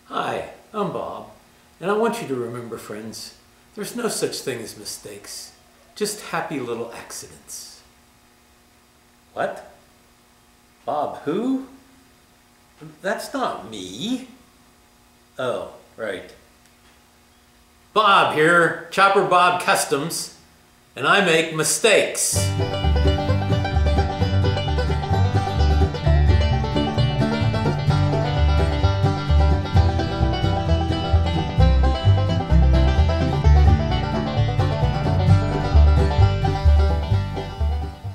Hi, I'm Bob, and I want you to remember, friends, there's no such thing as mistakes, just happy little accidents. What? Bob who? That's not me. Oh, right. Bob here, Chopper Bob Customs, and I make mistakes.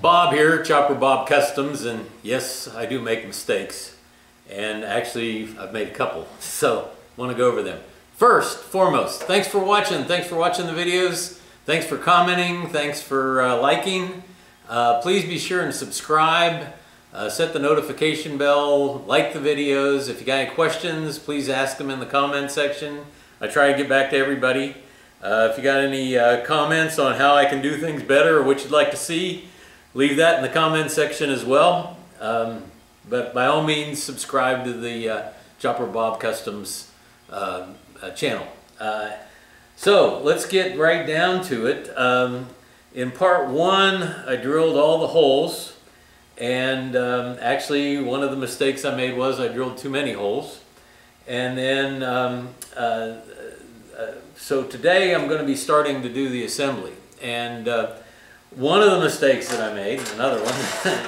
Bob here, Chopper Bob Customs, and yes, I do make mistakes. And actually, I've made a couple, so I want to go over them. First, foremost, thanks for watching. Thanks for watching the videos. Thanks for commenting. Thanks for liking. Please be sure and subscribe. Set the notification bell. Like the videos. If you got any questions, please ask them in the comment section. I try to get back to everybody. If you got any comments on how I can do things better or what you'd like to see, leave that in the comment section as well. But by all means, subscribe to the Chopper Bob Customs channel. So let's get right down to it. In part one, I drilled all the holes, and actually one of the mistakes I made was I drilled too many holes. And then, so today I'm going to be starting to do the assembly. And one of the mistakes that I made, another one,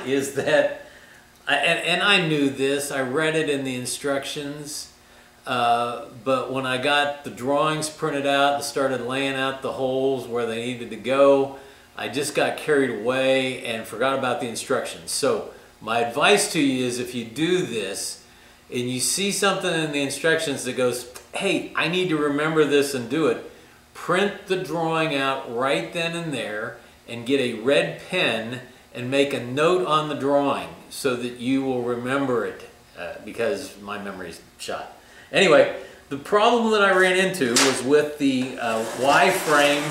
is that, and I knew this, I read it in the instructions, but when I got the drawings printed out and started laying out the holes where they needed to go, I just got carried away and forgot about the instructions. So my advice to you is, if you do this and you see something in the instructions that goes, hey, I need to remember this and do it, print the drawing out right then and there and get a red pen and make a note on the drawing so that you will remember it, because my memory's shot. Anyway, the problem that I ran into was with the Y-frame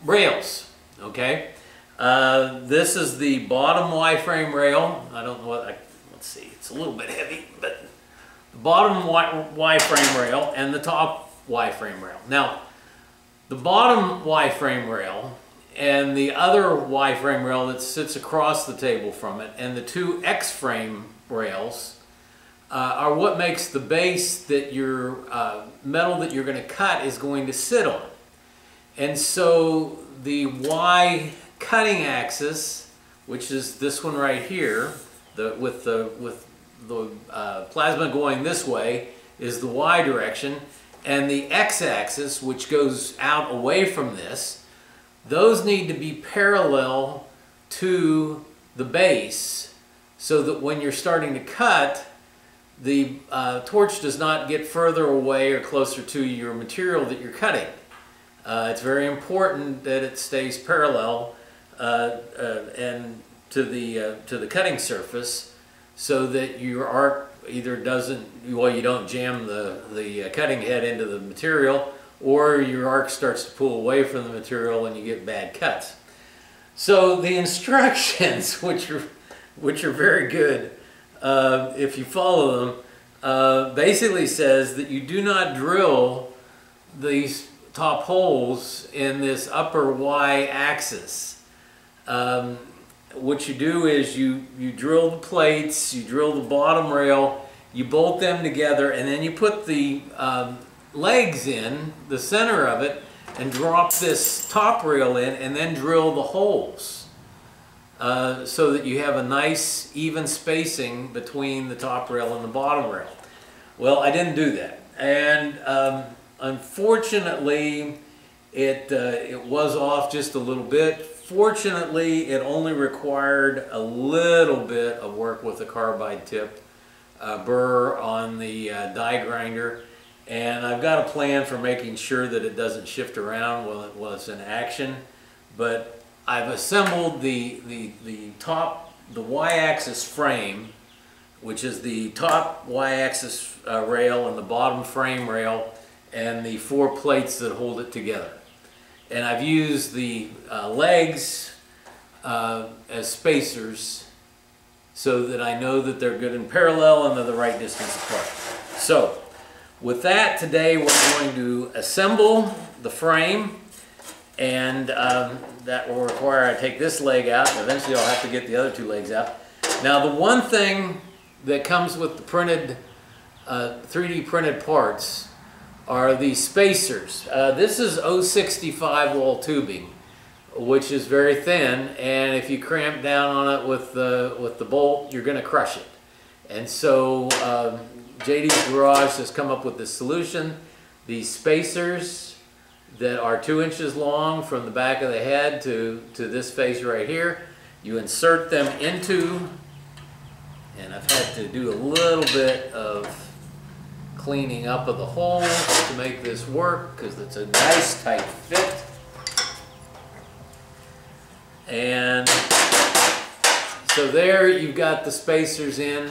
rails, okay? This is the bottom Y-frame rail. I don't know what, let's see, it's a little bit heavy, but the bottom Y-frame rail and the top Y-frame rail. Now, the bottom Y-frame rail and the other Y-frame rail that sits across the table from it, and the two X-frame rails are what makes the base that your metal that you're going to cut is going to sit on. And so the Y cutting axis, which is this one right here, with the plasma going this way, is the Y direction, and the X axis, which goes out away from this, those need to be parallel to the base so that when you're starting to cut, the torch does not get further away or closer to your material that you're cutting. It's very important that it stays parallel and to the cutting surface, so that your arc either doesn't, well, you don't jam the cutting head into the material, or your arc starts to pull away from the material and you get bad cuts. So the instructions, which are very good if you follow them, basically says that you do not drill these top holes in this upper Y axis. What you do is you drill the plates, you drill the bottom rail, you bolt them together, and then you put the legs in the center of it and drop this top rail in, and then drill the holes so that you have a nice even spacing between the top rail and the bottom rail. Well, I didn't do that, and unfortunately it was off just a little bit. Fortunately, it only required a little bit of work with a carbide tip burr on the die grinder. And I've got a plan for making sure that it doesn't shift around while it's in action. But I've assembled the Y-axis frame, which is the top Y-axis rail and the bottom frame rail, and the 4 plates that hold it together. And I've used the legs as spacers so that I know that they're good in parallel and they're the right distance apart. So with that, today we're going to assemble the frame, and that will require I take this leg out. Eventually I'll have to get the other two legs out. Now the one thing that comes with the printed 3D printed parts are these spacers. This is 065 wall tubing, which is very thin, and if you cramp down on it with the bolt, you're going to crush it. And so JD's Garage has come up with this solution. These spacers that are 2 inches long from the back of the head to this face right here, you insert them into, and I've had to do a little bit of cleaning up of the holes to make this work because it's a nice tight fit. And so there you've got the spacers in.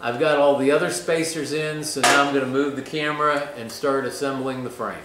I've got all the other spacers in, so now I'm going to move the camera and start assembling the frame.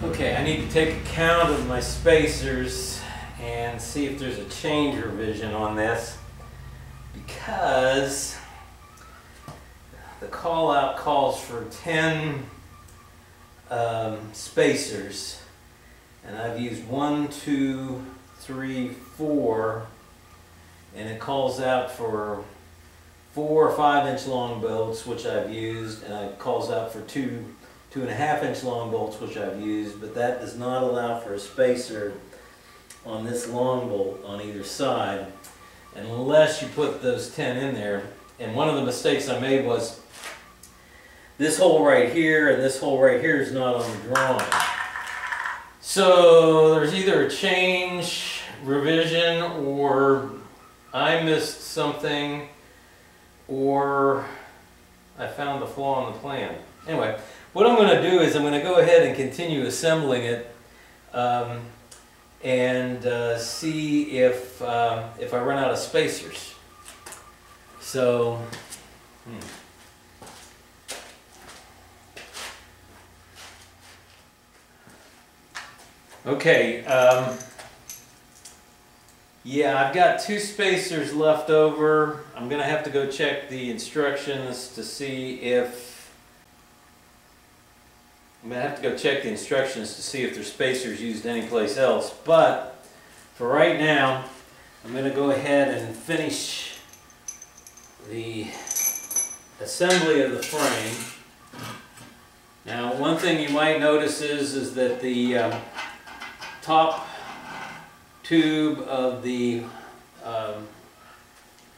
Okay, I need to take a count of my spacers and see if there's a change revision on this, because the call out calls for 10 spacers, and I've used 1, 2, 3, 4, and it calls out for 4 or 5 inch long bolts, which I've used, and it calls out for 2.5 inch long bolts, which I've used, but that does not allow for a spacer on this long bolt on either side unless you put those 10 in there. And one of the mistakes I made was this hole right here and this hole right here is not on the drawing. So there's either a change revision, or I missed something, or I found the flaw in the plan. Anyway, what I'm going to do is I'm going to go ahead and continue assembling it and see if I run out of spacers. So, okay, yeah, I've got 2 spacers left over. I'm going to have to go check the instructions to see if there's spacers used anyplace else. But for right now, I'm going to go ahead and finish the assembly of the frame. Now, one thing you might notice is that the top tube of the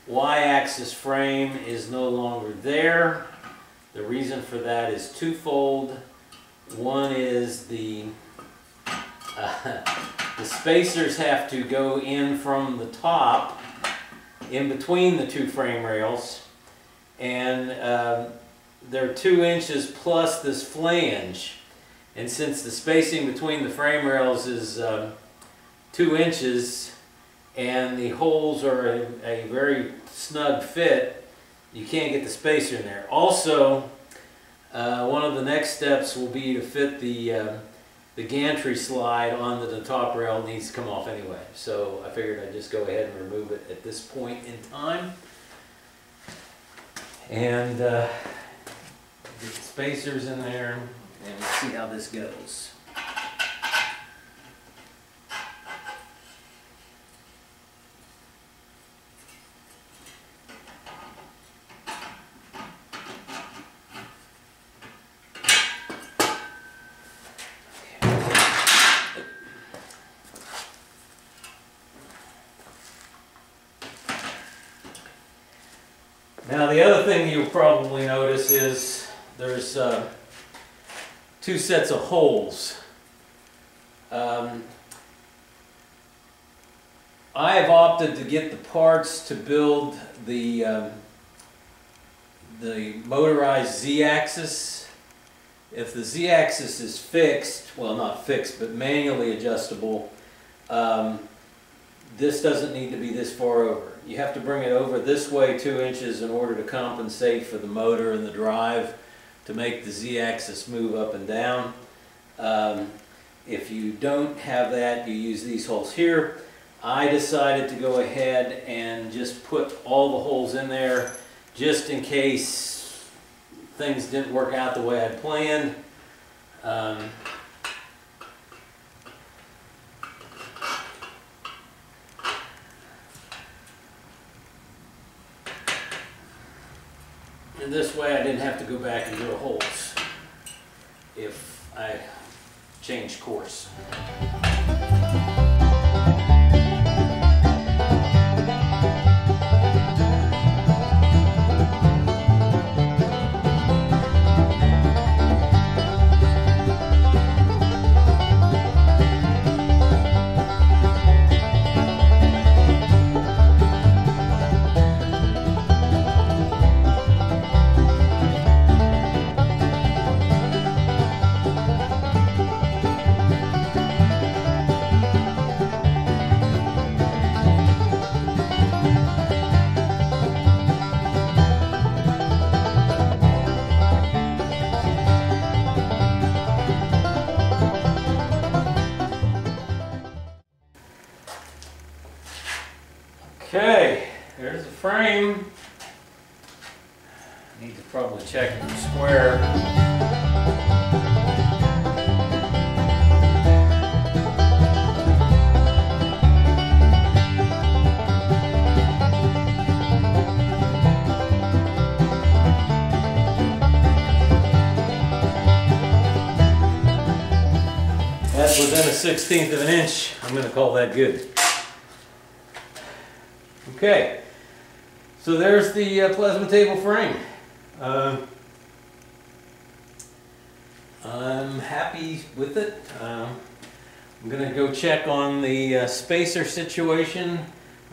Y-axis frame is no longer there. The reason for that is twofold. One is the spacers have to go in from the top, in between the 2 frame rails, and they're 2 inches plus this flange. And since the spacing between the frame rails is 2 inches and the holes are a very snug fit, you can't get the spacer in there. Also, one of the next steps will be to fit the gantry slide onto the top rail. It needs to come off anyway. So I figured I'd just go ahead and remove it at this point in time. And get the spacers in there and see how this goes. Now the other thing you'll probably notice is there's two sets of holes. I have opted to get the parts to build the motorized Z-axis. If the Z-axis is fixed, well, not fixed, but manually adjustable, this doesn't need to be this far over. You have to bring it over this way 2 inches in order to compensate for the motor and the drive to make the Z-axis move up and down. If you don't have that, you use these holes here. I decided to go ahead and just put all the holes in there just in case things didn't work out the way I'd planned. And this way I didn't have to go back and drill holes if I changed course. Okay, there's the frame. Need to probably check it square. That's within a 1/16 of an inch. I'm going to call that good. Okay, so there's the plasma table frame. I'm happy with it. I'm going to go check on the spacer situation.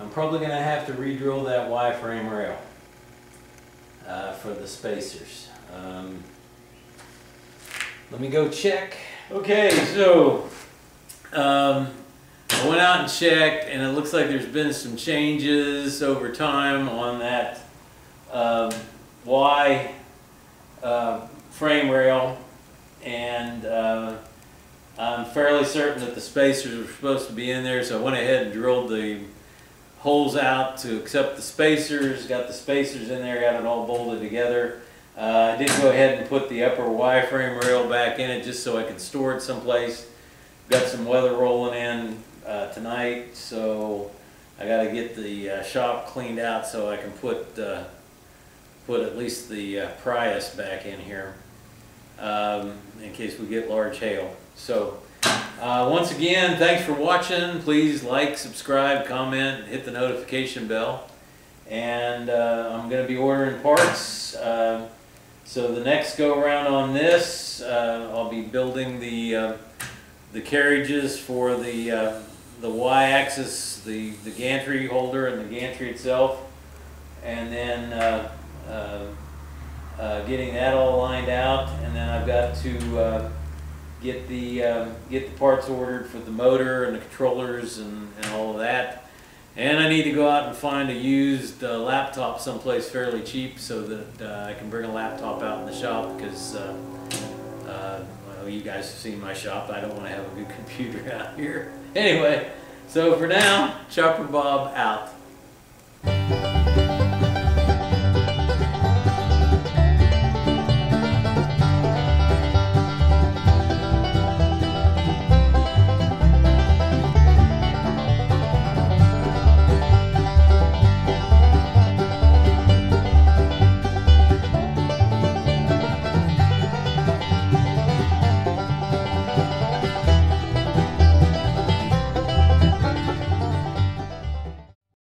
I'm probably going to have to re-drill that Y-frame rail for the spacers. Let me go check. Okay, so I went out and checked, and it looks like there's been some changes over time on that Y frame rail, and I'm fairly certain that the spacers were supposed to be in there, so I went ahead and drilled the holes out to accept the spacers, got the spacers in there, got it all bolted together. I did go ahead and put the upper Y frame rail back in it just so I could store it someplace. Got some weather rolling in tonight, so I got to get the shop cleaned out so I can put at least the Prius back in here in case we get large hail. So once again, thanks for watching. Please like, subscribe, comment, hit the notification bell, and I'm going to be ordering parts. So the next go around on this, I'll be building the carriages for the Y-axis, the gantry holder and the gantry itself, and then getting that all lined out, and then I've got to get the parts ordered for the motor and the controllers and all of that. And I need to go out and find a used laptop someplace fairly cheap so that I can bring a laptop out in the shop, because well, you guys have seen my shop. I don't want to have a good computer out here. Anyway, so for now, Chopper Bob out.